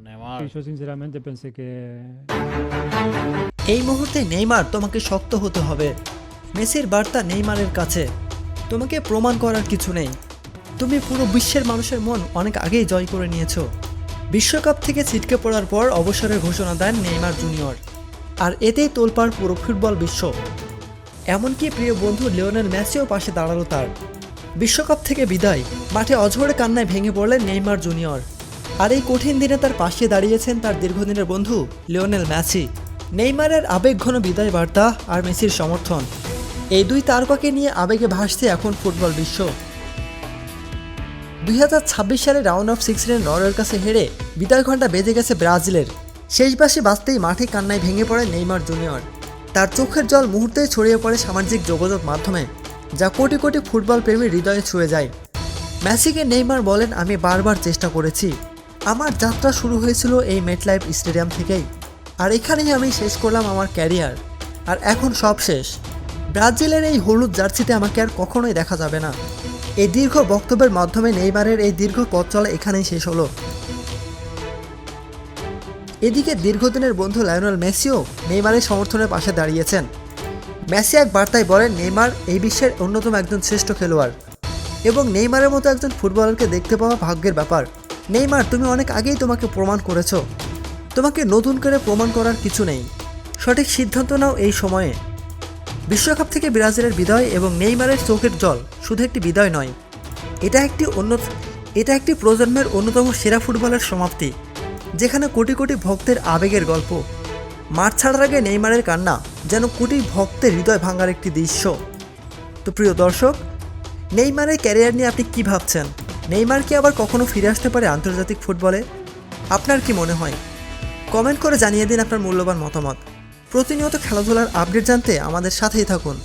Neymar. Yo sinceramente pensé que এই মুহূর্তে Neymar তোমাকে শক্ত হতে হবে। মেসির বার্তা নেইমারের কাছে, তোমাকে প্রমাণ করার কিছু নেই। তুমি পুরো বিশ্বের মানুষের মন অনেক আগেই জয় করে নিয়েছো। বিশ্বকাপ থেকে ছিটকে পড়ার পর অবসরের ঘোষণা দেন নেইমার জুনিয়র, আর এতেই তোলপাড় পুরো ফুটবল বিশ্ব। এমনকি প্রিয় বন্ধু লিওনেল মেসিও পাশে দাঁড়ালো তার। বিশ্বকাপ থেকে বিদায়, মাঠে অঝরে কান্নায় ভেঙে পড়লেন নেইমার জুনিয়র। আর এই কঠিন দিনে তার পাশে দাঁড়িয়েছেন তার দীর্ঘদিনের বন্ধু লিওনেল মেসি। নেইমারের আবেগঘন বিদায় বার্তা আর মেসির সমর্থন, এই দুই তারকাকে নিয়ে আবেগে ভাসছে এখন ফুটবল বিশ্ব। 2026 সালে রাউন্ড অফ 16 নরওয়ের কাছে হেরে বিদায় ঘণ্টা বেজে গেছে ব্রাজিলের। শেষ বাঁশি বাজতেই মাঠে কান্নায় ভেঙে পড়ে নেইমার জুনিয়র। তার চোখের জল মুহূর্তেই ছড়িয়ে পড়ে সামাজিক যোগাযোগ মাধ্যমে, যা কোটি কোটি ফুটবল প্রেমীর হৃদয়ে ছুঁয়ে যায়। মেসিকে নেইমার বলেন, আমি বারবার চেষ্টা করেছি। আমার যাত্রা শুরু হয়েছিল এই মেটলাইফ স্টেডিয়াম থেকেই, আর এখানেই আমি শেষ করলাম আমার ক্যারিয়ার। আর এখন সব শেষ। ব্রাজিলের এই হলুদ জার্সিতে আমাকে আর কখনোই দেখা যাবে না। এই দীর্ঘ বক্তব্যের মাধ্যমে নেইমারের এই দীর্ঘ পথ চলা এখানেই শেষ হলো। এদিকে দীর্ঘদিনের বন্ধু লায়নেল মেসিও নেইমারের সমর্থনের পাশে দাঁড়িয়েছেন। মেসি এক বার্তায় বলেন, নেইমার এই বিশ্বের অন্যতম একজন শ্রেষ্ঠ খেলোয়াড়, এবং নেইমারের মতো একজন ফুটবলারকে দেখতে পাওয়া ভাগ্যের ব্যাপার। নেইমার, তুমি অনেক আগেই তোমাকে প্রমাণ করেছো। তোমাকে নতুন করে প্রমাণ করার কিছু নেই। সঠিক সিদ্ধান্ত নাও এই সময়ে। বিশ্বকাপ থেকে ব্রাজিলের বিদায় এবং নেইমারের চোখের জল শুধু একটি বিদায় নয়, এটা একটি প্রজন্মের অন্যতম সেরা ফুটবলের সমাপ্তি, যেখানে কোটি কোটি ভক্তের আবেগের গল্প। মাঠ ছাড়ার আগে নেইমারের কান্না যেন কোটি ভক্তের হৃদয় ভাঙার একটি দৃশ্য। তো প্রিয় দর্শক, নেইমারের ক্যারিয়ার নিয়ে আপনি কী ভাবছেন? নেইমার কি আবার কখনো ফিরে আসতে পারে আন্তর্জাতিক ফুটবলে? আপনার কি মনে হয়? কমেন্ট করে জানিয়ে দিন আপনার মূল্যবান মতামত। প্রতিনিয়ত খেলাধুলার আপডেট জানতে আমাদের সাথেই থাকুন।